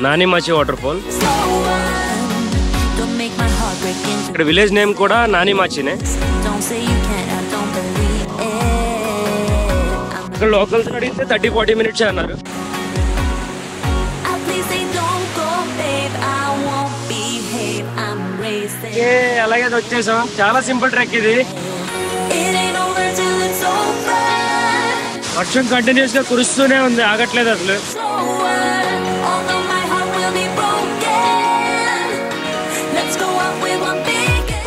నానిమాచి water fall. ఇక్కడ village name కూడా నానిమాచినే. ఇక్కడ లోకల్స్ అడిగితే 30-40 మినిట్స్ అన్నారు. అలాగే వచ్చేసాం. చాలా సింపుల్ ట్రెక్ ఇది. వర్షం కంటిన్యూస్ గా కురుస్తూనే ఉంది, ఆగట్లేదు అసలు.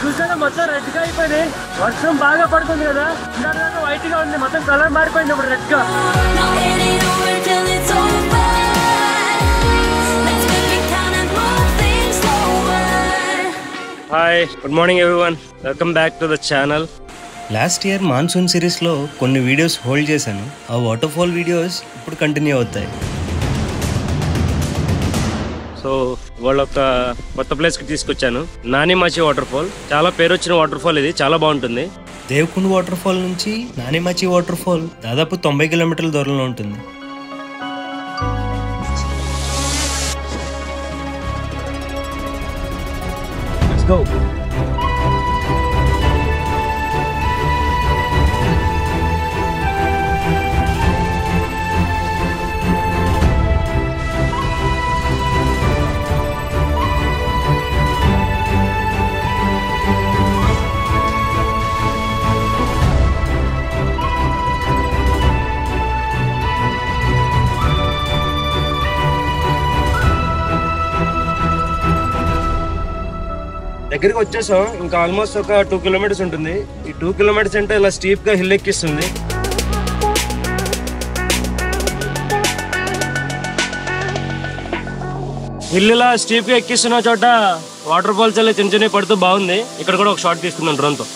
చూసారా మొత్తం రెడ్ గా అయిపోయింది. వర్షం బాగా పడుతుంది కదా, వైట్ గా ఉంది, మొత్తం కలర్ మారిపోయింది ఇప్పుడు రెడ్ గా. Hi, good morning everyone, welcome back to the channel. Last year monsoon సిరీస్లో కొన్ని వీడియోస్ హోల్డ్ చేశాను. ఆ వాటర్ ఫాల్ వీడియోస్ ఇప్పుడు కంటిన్యూ అవుతాయి. సో వాళ్ళ ఒక కొత్త ప్లేస్కి తీసుకొచ్చాను, నానిమాచి వాటర్ ఫాల్. చాలా పేరు వచ్చిన వాటర్ ఫాల్ ఇది, చాలా బాగుంటుంది. దేవకుండ్ వాటర్ ఫాల్ నుంచి నానిమాచి వాటర్ ఫాల్ దాదాపు 90 కిలోమీటర్ల దూరంలో ఉంటుంది. Let's go. దగ్గరికి వచ్చేసాం. ఇంకా ఆల్మోస్ట్ ఒక 2 కిలోమీటర్స్ ఉంటుంది. ఈ 2 కిలోమీటర్స్ అంటే ఇలా స్టీప్ గా హిల్ ఎక్కిస్తుంది. హిల్ ఇలా స్టీప్ గా ఎక్కిస్తున్న చోట వాటర్ ఫాల్స్ అలా చిన్న చిన్న పడుతూ బాగుంది. ఇక్కడ కూడా ఒక షాట్ తీసుకున్నాను డ్రోన్ తో.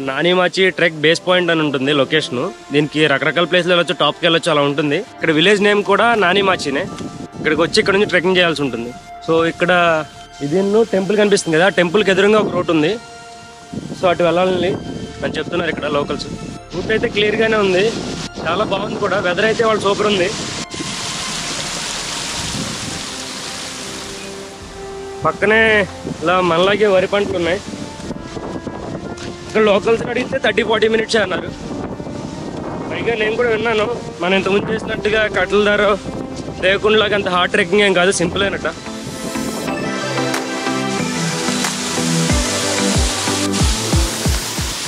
నానిమాచి ట్రెక్ బేస్ పాయింట్ అని ఉంటుంది లొకేషన్. దీనికి రకరకాల ప్లేస్లు వెళ్ళొచ్చు, టాప్కి వెళ్ళొచ్చు, అలా ఉంటుంది. ఇక్కడ విలేజ్ నేమ్ కూడా నానిమాచినే. ఇక్కడికి వచ్చి ఇక్కడ నుంచి ట్రెక్కింగ్ చేయాల్సి ఉంటుంది. సో ఇక్కడ ఇది టెంపుల్ కనిపిస్తుంది కదా, టెంపుల్కి ఎదురుగా ఒక రూట్ ఉంది. సో అటు వెళ్ళాలని అని చెప్తున్నారు ఇక్కడ లోకల్స్. రూట్ అయితే క్లియర్గానే ఉంది, చాలా బాగుంది కూడా. వెదర్ అయితే వాళ్ళు సూపర్ ఉంది. పక్కనే ఇలా మనలాగే వరి పంటలు ఉన్నాయి. ఇక్కడ లోకల్స్ అడిగితే 30-40 మినిట్స్ అన్నారు. పైగా నేను కూడా విన్నాను, మనం ఇంతకుముందు చేసినట్టుగా కట్టల దారో దేవకుండ్లాగా అంత హార్డ్ ట్రెక్కింగ్ ఏం కాదు, సింపుల్ అయినట్ట.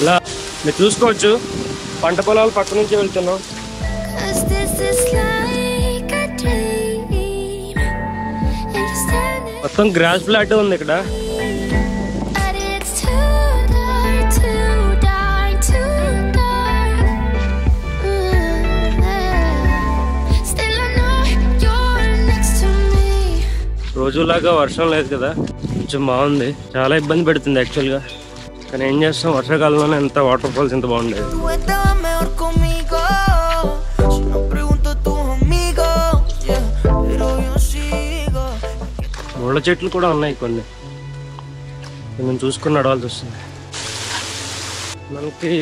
ఇలా మీరు చూసుకోవచ్చు, పంట పొలాలు పక్క నుంచి వెళ్తున్నాం. మొత్తం గ్రాస్ ఫ్లాట్ ఉంది ఇక్కడ. రోజులాగా వర్షం లేదు కదా, కొంచెం బాగుంది. చాలా ఇబ్బంది పెడుతుంది యాక్చువల్గా, కానీ ఏం చేస్తాం, వర్షాకాలంలోనే ఎంత వాటర్ ఫాల్స్ ఎంత బాగుండేది. ముళ్ళ చెట్లు కూడా ఉన్నాయి కొన్ని, కొంచెం చూసుకుని నడవాల్సి వస్తుంది. మనకి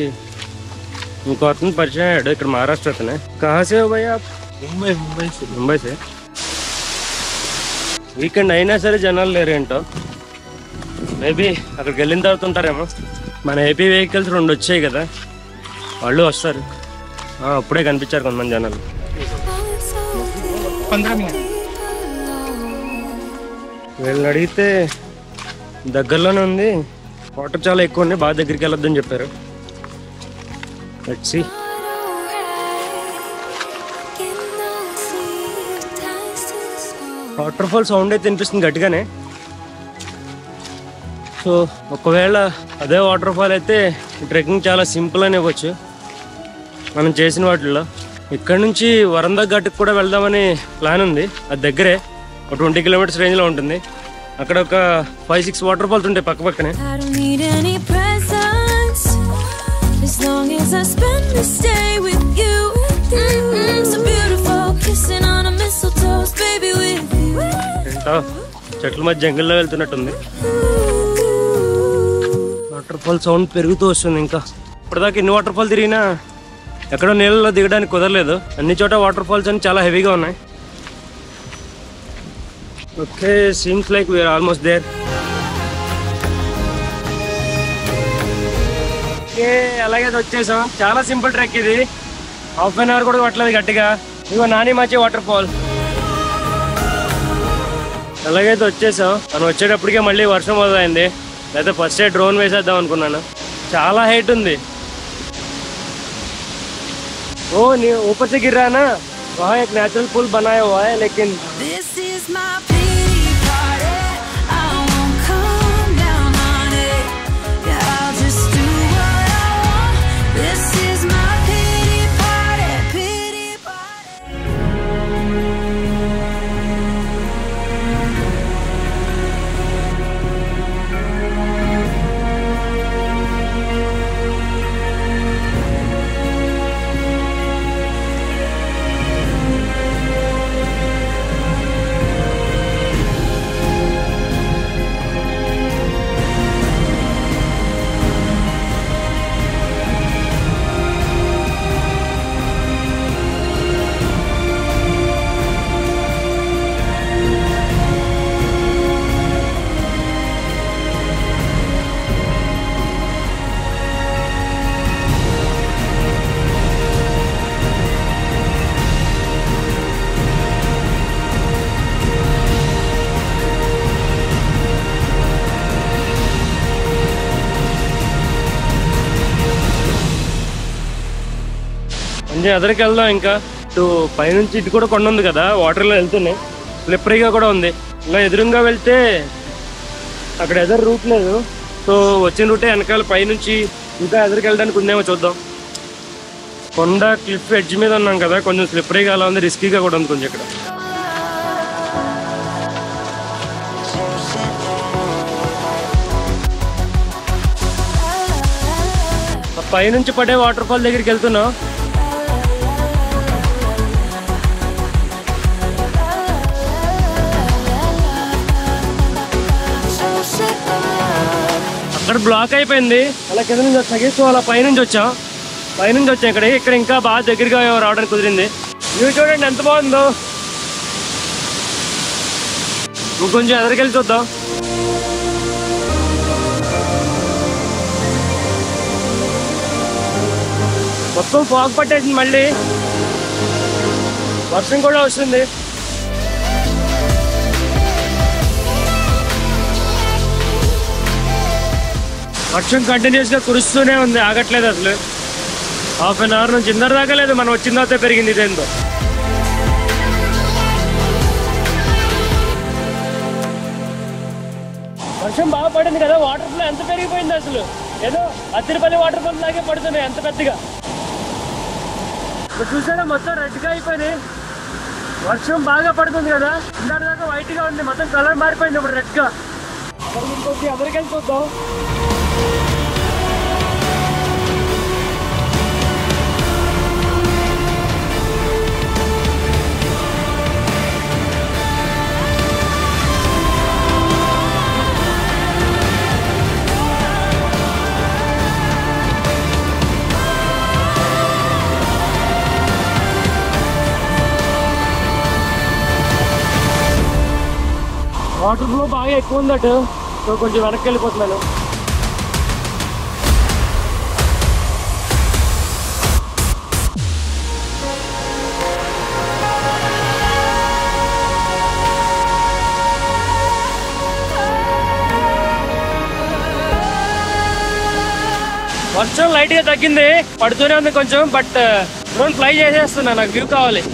ఇంకో అతను పరిచయం అయ్యాడు ఇక్కడ, మహారాష్ట్ర అతనే. కహాసే భయ్యా? ముంబై సే. వీకెండ్ అయినా సరే జనాలు లేరు ఏంటో, మేబీ అక్కడికి వెళ్ళిన తర్వాత ఉంటారేమో. మన ఏపీ వెహికల్స్ 2 వచ్చాయి కదా, వాళ్ళు వస్తారు. అప్పుడే కనిపించారు కొంతమంది జనాలు. వీళ్ళని అడిగితే దగ్గరలోనే ఉంది, వాటర్ చాలా ఎక్కువ ఉంది, బాగా దగ్గరికి వెళ్ళొద్దని చెప్పారు. Let's see. Waterfall sound అయితే వినిపిస్తుంది గట్టిగానే. సో ఒకవేళ అదే వాటర్ ఫాల్ అయితే ట్రెక్కింగ్ చాలా సింపుల్ అని ఇవ్వచ్చు మనం చేసిన వాటిల్లో. ఇక్కడ నుంచి వరందా ఘాట్కి కూడా వెళ్దామని ప్లాన్ ఉంది. అది దగ్గరే, ఒక 20 కిలోమీటర్స్ రేంజ్లో ఉంటుంది. అక్కడ ఒక 5-6 వాటర్ ఫాల్స్ ఉంటాయి పక్క పక్కనే. I don't need any presents as long as I spend this day with you. So beautiful, kissing on a mistletoe, baby with you. ఏంటో చెట్ల మధ్య జంగల్లో వెళ్తున్నట్టుంది. వాటర్ ఫాల్ సౌండ్ పెరుగుతూ వస్తుంది. ఇంకా ఇప్పటిదాకా ఎన్ని వాటర్ ఫాల్ తిరిగినా ఎక్కడో నీళ్ళలో దిగడానికి కుదరలేదు. అన్ని చోట వాటర్ ఫాల్స్ అని చాలా హెవీగా ఉన్నాయి. Okay, seems like we're almost there. Okay, అలాగే వచ్చేసాం. చాలా సింపుల్ ట్రెక్ ఇది. హాఫ్ అన్ అవర్ కూడా పట్టలేదు గట్టిగా. ఇదిగో నాని మాచి వాటర్ ఫాల్. అలాగైతే వచ్చేసాం. మనం వచ్చేటప్పటికే మళ్ళీ వర్షం మొదలైంది. లేకపోతే ఫస్ట్ డ్రోన్ వేసేద్దాం అనుకున్నాను. చాలా హైట్ ఉంది. ओ नहीं ऊपर से गिर रहा है ना, वहाँ एक नेचुरल पुल बनाया हुआ है. लेकिन This is my pity party. I won't come down on it. Yeah, I'll just do what I want. This is my pity party, pity party. కొంచెం ఎదరికి వెళ్దాం. ఇంకా ఇటు పైనుంచి ఇటు కూడా కొండ ఉంది కదా, వాటర్లో వెళ్తున్నాయి. స్లిప్పరీగా కూడా ఉంది. ఇంకా ఎదురుగా వెళ్తే అక్కడ ఎదురు రూట్ లేదు. సో వచ్చిన రూటే వెనకాల పైనుంచి ఇంకా ఎదురుకి వెళ్ళడానికి ఉందేమో చూద్దాం. కొండ క్లిఫ్ ఎడ్జ్ మీద ఉన్నాం కదా, కొంచెం స్లిప్పరీగా అలా ఉంది, రిస్కీగా కూడా ఉంది కొంచెం. ఇక్కడ పైనుంచి పడే వాటర్ ఫాల్ దగ్గరికి వెళ్తున్నాం. అక్కడ బ్లాక్ అయిపోయింది. అలా కింద నుంచి వచ్చాకి, సో అలా పైనుంచి వచ్చాం. ఇక్కడ ఇంకా బాగా దగ్గరగా రావడానికి కుదిరింది. వ్యూ చూడండి ఎంత బాగుందో. ఇంకొంచెం ఎదరికెళ్ళి చూద్దాం. మొత్తం ఫాగ్ పట్టేసింది. మళ్ళీ వర్షం కూడా వస్తుంది. వర్షం కంటిన్యూస్ గా కురుస్తూనే ఉంది, ఆగట్లేదు అసలు. హాఫ్ అన్ అవర్ నుంచి ఇందరు దాకా లేదు. మనం వచ్చిన తర్వాత పెరిగింది ఇదేందో. వర్షం బాగా పడింది కదా, వాటర్ ఫ్లో ఎంత పెరిగిపోయింది అసలు. ఏదో అత్తిరిపల్లి వాటర్ ఫాల్ లాగే పడుతున్నాయి ఎంత పెద్దగా. చూసారా మొత్తం రెడ్ గా అయిపోయినాయి. వర్షం బాగా పడుతుంది కదా, ఇందాక దాకా వైట్ గా ఉంది, మొత్తం కలర్ మారిపోయింది ఇప్పుడు రెడ్ గా. ఇంకొచ్చి ఎవరికెళ్ళి చూద్దాం. వాటర్ ఫ్లో బాగా ఎక్కువ ఉందట, సో కొంచెం వెనక్కి వెళ్ళిపోతున్నాను. వర్షం లైట్ గా తగ్గింది, పడుతూనే ఉంది కొంచెం. బట్ డ్రోన్ ఫ్లై చేసేస్తున్నా, నాకు వ్యూ కావాలి.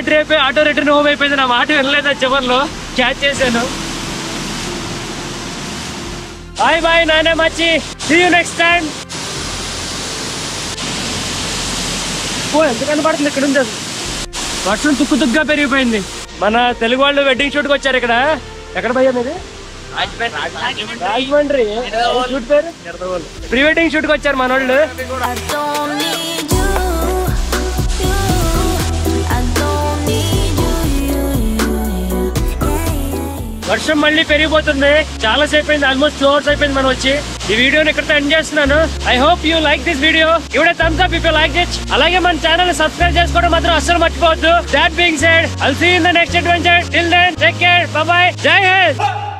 బ్యాటరీ అయిపోయి ఆటో రిటర్న్ హోమ్ అయిపోయింది. నా మాట వినలేదు, చివర్లో క్యాచ్ చేశాను. బాయ్ బాయ్ నానే మచ్చి, సీ యూ నెక్స్ట్ టైం. ఎంత కనపడుతుంది ఇక్కడ ఉంది. వర్షం తుక్కుగా పెరిగిపోయింది. మన తెలుగు వాళ్ళు వెడ్డింగ్ షూట్ కి వచ్చారు ఇక్కడ. ఎక్కడ భయ్యా మీది? రాజమండ్రి. షూట్ పేరు ప్రీ వెడ్డింగ్ షూట్ కి వచ్చారు మన వాళ్ళు. I don't need you, I don't need you. వర్షం మళ్ళీ పెరిగిపోతుంది. చాలా సేపు అయింది, ఆల్మోస్ట్ 2 hours అయిపోయింది మనం వచ్చి. ఈ వీడియోని ఇక్కడ ఎండ్ చేస్తున్నాను. I hope you like this video. ఇవిడే thumbs up if you like it. అలాగే మన ఛానల్ సబ్స్క్రైబ్ చేసుకోవడం మాత్రం అస్సలు మర్చిపోవద్దు. That being said, I'll see you in the next adventure. Till then, take care. Bye bye. Jai Hind.